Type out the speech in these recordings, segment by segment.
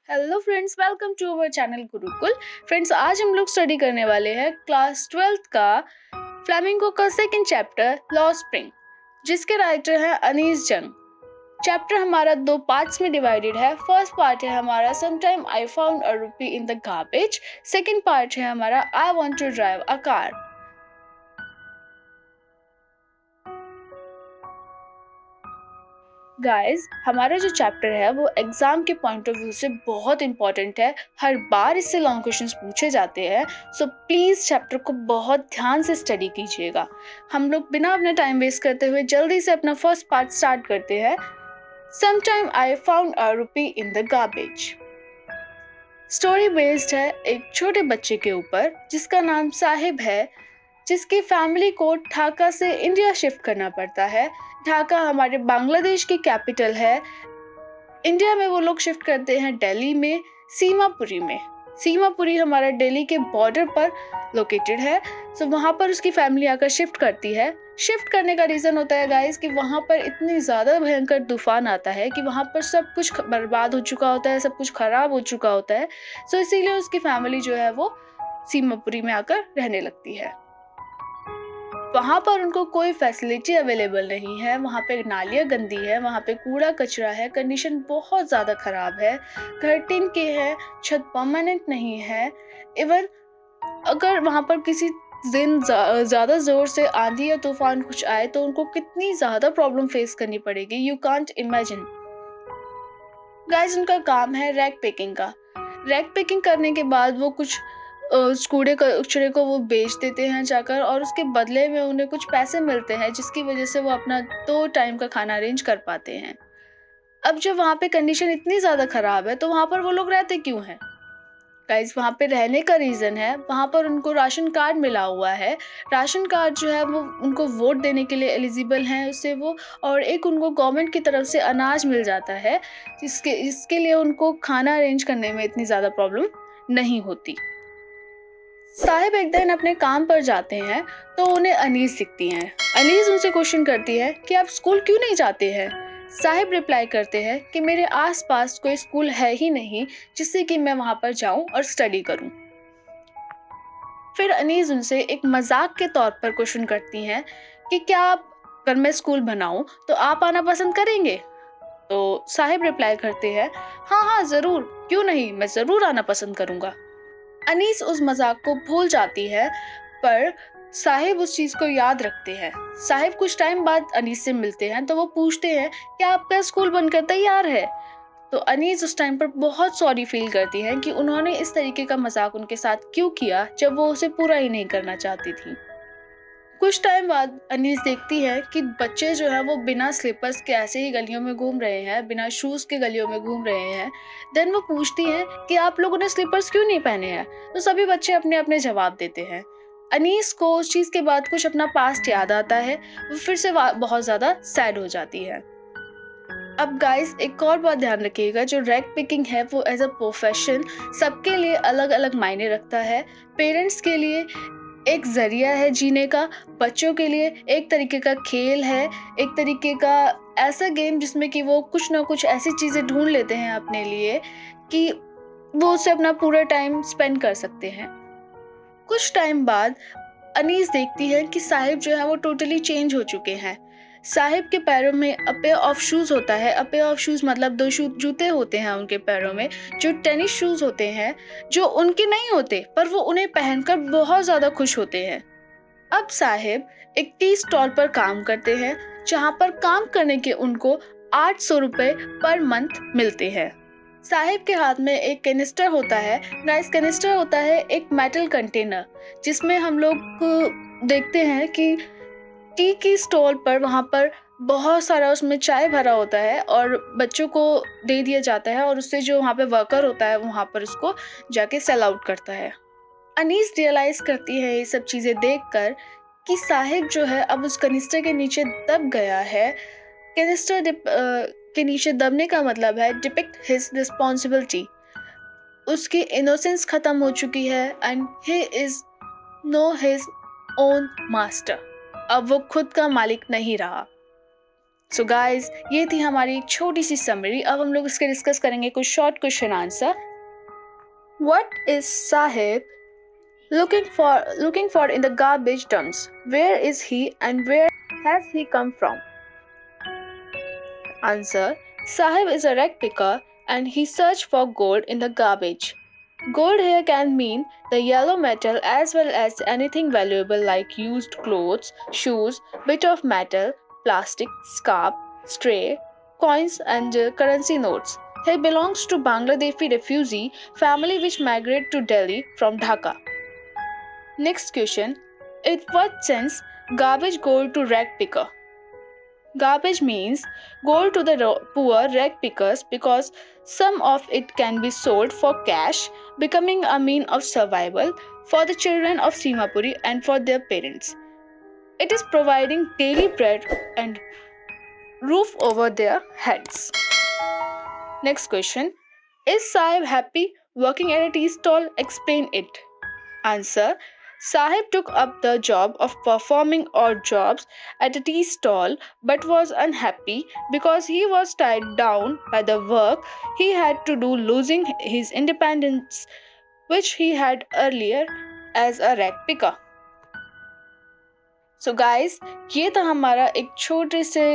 Hello friends, welcome to our channel Gurukul. Friends, आज हम लोग स्टडी करने वाले हैं क्लास 12th का फ्लेमिंगो का सेकंड चैप्टर लॉ स्प्रिंग, जिसके राइटर हैं अनीस जंग। चैप्टर हमारा दो पार्ट्स में डिवाइडेड है। फर्स्ट पार्ट है हमारा sometime I found a rupee in the garbage. Second part है हमारा I want to drive a car. Guys, हमारा जो चैप्टर है वो एग्जाम के पॉइंट ऑफ व्यू से बहुत इंपॉर्टेंट है। हर बार इससे लॉन्ग क्वेश्चंस पूछे जाते हैं, सो प्लीज चैप्टर को बहुत ध्यान से स्टडी कीजिएगा। हम लोग बिना अपना टाइम वेस्ट करते हुए जल्दी से अपना फर्स्ट पार्ट स्टार्ट करते हैं। Sometime I found a rupee in the garbage. Story based है एक छोटे बच्चे के ऊपर जिसका नाम साहिब है, जिसकी फैमिली को ढाका से इंडिया शिफ्ट करना पड़ता है। ढाका हमारे बांग्लादेश की कैपिटल है। इंडिया में वो लोग शिफ्ट करते हैं दिल्ली में, सीमापुरी में। सीमापुरी हमारा दिल्ली के बॉर्डर पर लोकेटेड है। सो वहाँ पर उसकी फैमिली आकर शिफ्ट करती है। शिफ्ट करने का रीज़न होता है गाइस कि वहाँ पर इतनी ज़्यादा भयंकर तूफान आता है कि वहाँ पर सब कुछ बर्बाद हो चुका होता है, सब कुछ खराब हो चुका होता है। सो इसीलिए उसकी फैमिली जो है वो सीमापुरी में आकर रहने लगती है। वहाँ पर उनको कोई फैसिलिटी अवेलेबल नहीं है। वहाँ पे नालियाँ गंदी है, वहाँ पे कूड़ा कचरा है, कंडीशन बहुत ज़्यादा ख़राब है। घर टिन के हैं, छत परमानेंट नहीं है। इवन अगर वहाँ पर किसी दिन ज़्यादा ज़ोर से आंधी या तूफान कुछ आए तो उनको कितनी ज़्यादा प्रॉब्लम फेस करनी पड़ेगी, यू कांट इमेजिन। गाइस, उनका काम है रैक पैकिंग का। रैक पैकिंग करने के बाद वो कुछ कूड़े कचरे को वो बेच देते हैं जाकर, और उसके बदले में उन्हें कुछ पैसे मिलते हैं, जिसकी वजह से वो अपना 2 टाइम का खाना अरेंज कर पाते हैं। अब जब वहाँ पे कंडीशन इतनी ज़्यादा ख़राब है तो वहाँ पर वो लोग रहते क्यों हैं? गाइस, वहाँ पे रहने का रीज़न है, वहाँ पर उनको राशन कार्ड मिला हुआ है। राशन कार्ड जो है वो उनको वोट देने के लिए एलिजिबल हैं उससे वो, और एक उनको गवर्नमेंट की तरफ से अनाज मिल जाता है, इसके लिए उनको खाना अरेंज करने में इतनी ज़्यादा प्रॉब्लम नहीं होती। साहिब एक दिन अपने काम पर जाते हैं तो उन्हें अनीस दिखती हैं। अनीस उनसे क्वेश्चन करती है कि आप स्कूल क्यों नहीं जाते हैं? साहिब रिप्लाई करते हैं कि मेरे आसपास कोई स्कूल है ही नहीं जिससे कि मैं वहां पर जाऊं और स्टडी करूं। फिर अनीस उनसे एक मजाक के तौर पर क्वेश्चन करती हैं कि क्या आप, अगर मैं स्कूल बनाऊं तो आप आना पसंद करेंगे? तो साहिब रिप्लाई करते हैं, हाँ हाँ ज़रूर, क्यों नहीं, मैं ज़रूर आना पसंद करूंगा। अनीस उस मजाक को भूल जाती है, पर साहिब उस चीज को याद रखते हैं। साहिब कुछ टाइम बाद अनीस से मिलते हैं तो वो पूछते हैं कि आपका स्कूल बनकर तैयार है? तो अनीस उस टाइम पर बहुत सॉरी फील करती है कि उन्होंने इस तरीके का मजाक उनके साथ क्यों किया जब वो उसे पूरा ही नहीं करना चाहती थी। कुछ टाइम बाद अनीस देखती है कि बच्चे जो है वो बिना स्लीपर्स के ऐसे ही गलियों में घूम रहे हैं, बिना शूज के गलियों में घूम रहे हैं। देन वो पूछती हैं कि आप लोगों ने स्लीपर्स क्यों नहीं पहने हैं? तो सभी बच्चे अपने अपने जवाब देते हैं। अनीस को उस चीज के बाद कुछ अपना पास्ट याद आता है, वो फिर से बहुत ज्यादा सैड हो जाती है। अब गाइस, एक और बात ध्यान रखिएगा, जो रैक पिकिंग है वो एज अ प्रोफेशन सबके लिए अलग अलग मायने रखता है। पेरेंट्स के लिए एक जरिया है जीने का, बच्चों के लिए एक तरीके का खेल है, एक तरीके का ऐसा गेम जिसमें कि वो कुछ ना कुछ ऐसी चीज़ें ढूंढ लेते हैं अपने लिए कि वो उससे अपना पूरा टाइम स्पेंड कर सकते हैं। कुछ टाइम बाद अनीस देखती है कि साहिब जो है वो टोटली चेंज हो चुके हैं। साहिब के पैरों में अ पेयर ऑफ शूज होता है। अ पेयर ऑफ शूज मतलब दो जूते होते हैं उनके पैरों में, जो टेनिस शूज होते हैं, जो उनके नहीं होते पर वो उन्हें पहनकर बहुत ज्यादा खुश होते हैं। अब साहिब एक टी स्टॉल पर काम करते हैं, जहाँ पर काम करने के उनको 800 रुपये पर मंथ मिलते हैं। साहिब के हाथ में एक कैनिस्टर होता है। गाइस, कैनिस्टर होता है एक मेटल कंटेनर, जिसमें हम लोग देखते हैं कि टी की स्टॉल पर वहाँ पर बहुत सारा उसमें चाय भरा होता है और बच्चों को दे दिया जाता है, और उससे जो वहाँ पे वर्कर होता है वहाँ पर उसको जाके सेल आउट करता है। अनीस रियलाइज करती है ये सब चीज़ें देखकर कि साहिब जो है अब उस कनिस्टर के नीचे दब गया है। कैनिस्टर के नीचे दबने का मतलब है डिपिक्ट हिज रिस्पॉन्सिबिलिटी। उसकी इनोसेंस खत्म हो चुकी है and he is know his own master. अब वो खुद का मालिक नहीं रहा। सो गाइज, ये थी हमारी एक छोटी सी समरी। अब हम लोग इसके डिस्कस करेंगे कुछ short question answer. What is Sahib looking for in the garbage dumps? Where is he and where has he come from? Answer: Sahib is a rag picker and he searched for gold in the garbage. Gold here can mean the yellow metal as well as anything valuable like used clothes, shoes, bit of metal, plastic, scarf, stray, coins and currency notes. He belongs to Bangladeshi refugee family which migrated to Delhi from Dhaka. Next question. In what sense garbage gold to rag picker? Garbage means gold to the poor rag pickers because some of it can be sold for cash, becoming a mean of survival for the children of Simapuri and for their parents. It is providing daily bread and roof over their heads. Next question. Is Sahib happy working at a tea stall? Explain it. Answer: Sahib took up the job of performing odd jobs at a tea stall but was unhappy because he was tied down by the work he had to do, losing his independence which he had earlier as a rag picker. So guys, ये था हमारा एक छोटे से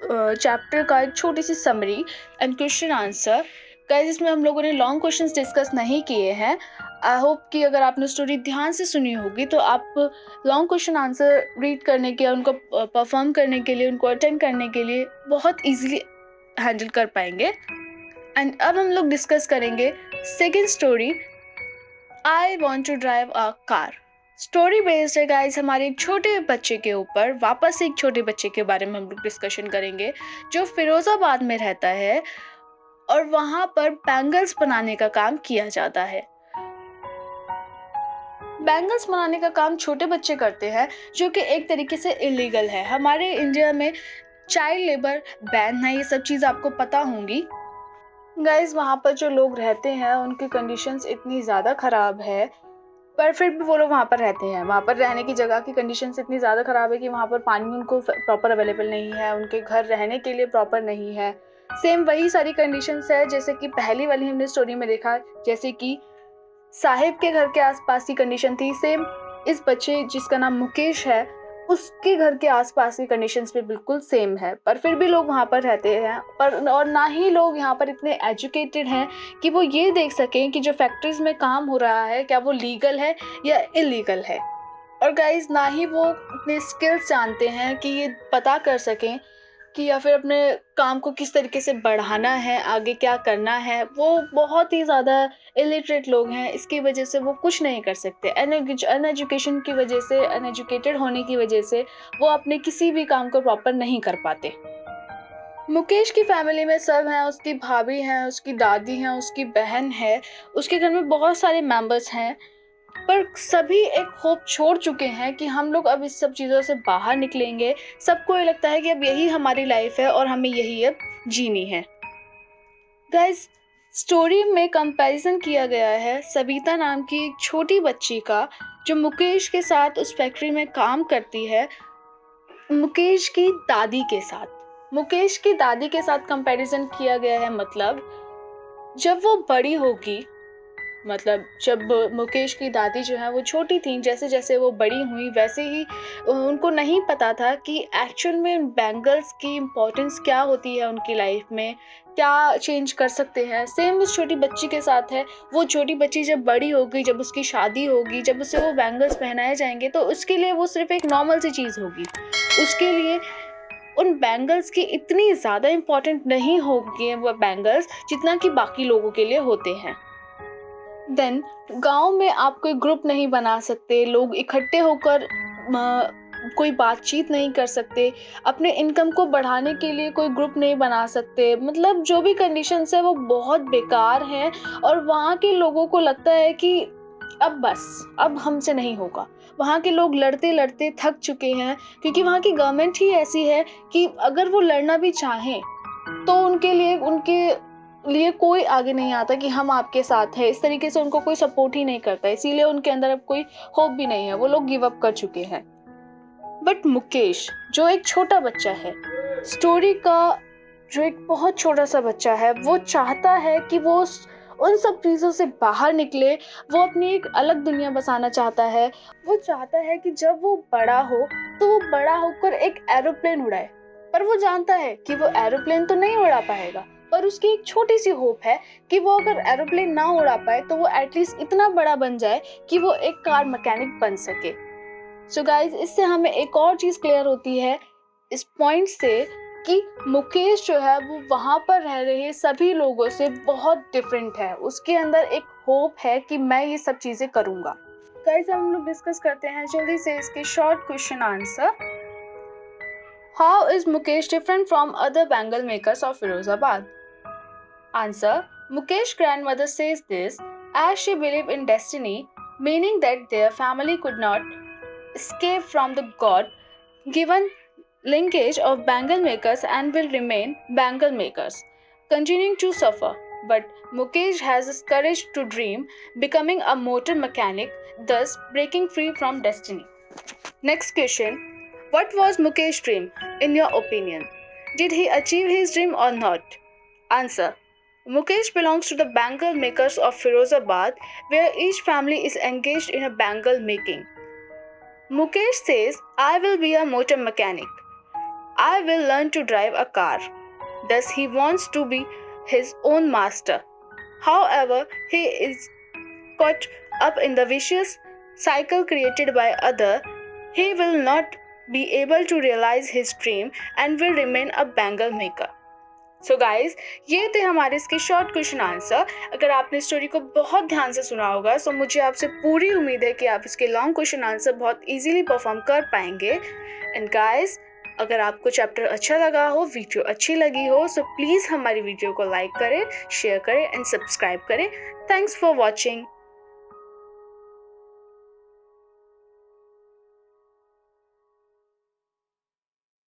chapter का एक छोटी सी summary and question answer. Guys, इसमें हम लोगों ने लॉन्ग क्वेश्चंस डिस्कस नहीं किए हैं। आई होप कि अगर आपने स्टोरी ध्यान से सुनी होगी तो आप लॉन्ग क्वेश्चन आंसर रीड करने के, उनको परफॉर्म करने के लिए, उनको अटेंड करने के लिए बहुत इजीली हैंडल कर पाएंगे। एंड अब हम लोग डिस्कस करेंगे second story, I want to drive a car. Story based है गाइस हमारे एक छोटे बच्चे के ऊपर। वापस एक छोटे बच्चे के बारे में हम लोग डिस्कशन करेंगे जो फिरोजाबाद में रहता है और वहां पर बैंगल्स बनाने का काम किया जाता है। बैंगल्स बनाने का काम छोटे बच्चे करते हैं जो कि एक तरीके से इलीगल है। हमारे इंडिया में चाइल्ड लेबर बैन है, ये सब चीज़ आपको पता होंगी। गाइस, वहाँ पर जो लोग रहते हैं उनकी कंडीशंस इतनी ज़्यादा ख़राब है, पर फिर भी वो लोग वहाँ पर रहते हैं। वहाँ पर रहने की जगह की कंडीशंस इतनी ज़्यादा ख़राब है कि वहाँ पर पानी उनको प्रॉपर अवेलेबल नहीं है, उनके घर रहने के लिए प्रॉपर नहीं है। सेम वही सारी कंडीशंस है जैसे कि पहली वाली हमने स्टोरी में देखा, जैसे कि साहिब के घर के आसपास की कंडीशन थी। सेम इस बच्चे जिसका नाम मुकेश है उसके घर के आसपास की कंडीशंस भी बिल्कुल सेम है, पर फिर भी लोग वहाँ पर रहते हैं। और ना ही लोग यहाँ पर इतने एजुकेटेड हैं कि वो ये देख सकें कि जो फैक्ट्रीज में काम हो रहा है क्या वो लीगल है या इलीगल है। और गाइस, ना ही वो इतने स्किल्स जानते हैं कि ये पता कर सकें कि या फिर अपने काम को किस तरीके से बढ़ाना है, आगे क्या करना है। वो बहुत ही ज़्यादा इलिटरेट लोग हैं, इसकी वजह से वो कुछ नहीं कर सकते। अनएजुकेशन की वजह से, अनएजुकेटेड होने की वजह से वो अपने किसी भी काम को प्रॉपर नहीं कर पाते। मुकेश की फैमिली में सब हैं, उसकी भाभी हैं, उसकी दादी हैं, उसकी बहन है, उसके घर में बहुत सारे मेंबर्स हैं, पर सभी एक होप छोड़ चुके हैं कि हम लोग अब इस सब चीज़ों से बाहर निकलेंगे। सबको ये लगता है कि अब यही हमारी लाइफ है और हमें यही अब जीनी है। गाइस, स्टोरी में कंपैरिजन किया गया है सविता नाम की एक छोटी बच्ची का जो मुकेश के साथ उस फैक्ट्री में काम करती है, मुकेश की दादी के साथ। मुकेश की दादी के साथ कंपैरिजन किया गया है, मतलब जब वो बड़ी होगी, मतलब जब मुकेश की दादी जो है वो छोटी थी, जैसे जैसे वो बड़ी हुई वैसे ही उनको नहीं पता था कि एक्चुअल में बैंगल्स की इम्पोर्टेंस क्या होती है उनकी लाइफ में, क्या चेंज कर सकते हैं। सेम उस छोटी बच्ची के साथ है। वो छोटी बच्ची जब बड़ी होगी, जब उसकी शादी होगी, जब उसे वो बैंगल्स पहनाए जाएंगे तो उसके लिए वो सिर्फ एक नॉर्मल सी चीज़ होगी। उसके लिए उन बैंगल्स की इतनी ज़्यादा इम्पोर्टेंट नहीं होगी वो बैंगल्स जितना कि बाकी लोगों के लिए होते हैं। देन गांव में आप कोई ग्रुप नहीं बना सकते, लोग इकट्ठे होकर कोई बातचीत नहीं कर सकते, अपने इनकम को बढ़ाने के लिए कोई ग्रुप नहीं बना सकते। मतलब जो भी कंडीशंस है वो बहुत बेकार हैं और वहाँ के लोगों को लगता है कि अब बस, अब हमसे नहीं होगा। वहाँ के लोग लड़ते लड़ते थक चुके हैं क्योंकि वहाँ की गवर्नमेंट ही ऐसी है कि अगर वो लड़ना भी चाहें तो उनके लिए कोई आगे नहीं आता कि हम आपके साथ हैं। इस तरीके से उनको कोई सपोर्ट ही नहीं करता, इसीलिए उनके अंदर अब कोई होप भी नहीं है, वो लोग गिव अप कर चुके हैं। बट मुकेश जो एक छोटा बच्चा है स्टोरी का जो एक बहुत छोटा सा बच्चा है वो चाहता है कि वो उन सब चीज़ों से बाहर निकले, वो अपनी एक अलग दुनिया बसाना चाहता है। वो चाहता है कि जब वो बड़ा हो तो वो बड़ा होकर एक एरोप्लेन उड़ाए, पर वो जानता है कि वो एरोप्लेन तो नहीं उड़ा पाएगा। पर उसकी एक छोटी सी होप है कि वो अगर एरोप्लेन ना उड़ा पाए तो वो एटलीस्ट इतना बड़ा बन जाए कि वो एक कार मैकेनिक बन सके। सो गाइज, इससे हमें एक और चीज़ क्लियर होती है इस पॉइंट से कि मुकेश जो है वो वहाँ पर रह रहे सभी लोगों से बहुत डिफरेंट है। उसके अंदर एक होप है कि मैं ये सब चीज़ें करूँगा। गाइज, हम लोग डिस्कस करते हैं जल्दी से इसके short question answer. How is Mukesh different from other bangle makers of Firozabad? Answer: Mukesh's grandmother says this as she believed in destiny, meaning that their family could not escape from the God-given linkage of bangle makers and will remain bangle makers, continuing to suffer. But Mukesh has the courage to dream, becoming a motor mechanic, thus breaking free from destiny. Next question. What was Mukesh's dream, in your opinion? Did he achieve his dream or not? Answer: Mukesh belongs to the bangle makers of Firozabad, where each family is engaged in a bangle making. Mukesh says, I will be a motor mechanic. I will learn to drive a car. Thus, he wants to be his own master. However, he is caught up in the vicious cycle created by others. He will not be able to realize his dream and will remain a bangle maker. So guys, ये थे हमारे इसके short question answer. अगर आपने story को बहुत ध्यान से सुना होगा तो मुझे आपसे पूरी उम्मीद है कि आप इसके लॉन्ग क्वेश्चन आंसर बहुत इजीली परफॉर्म कर पाएंगे। एंड गाइज, अगर आपको चैप्टर अच्छा लगा हो, वीडियो अच्छी लगी हो, सो प्लीज़ हमारी वीडियो को लाइक करें, शेयर करें एंड सब्सक्राइब करें। Thanks for watching.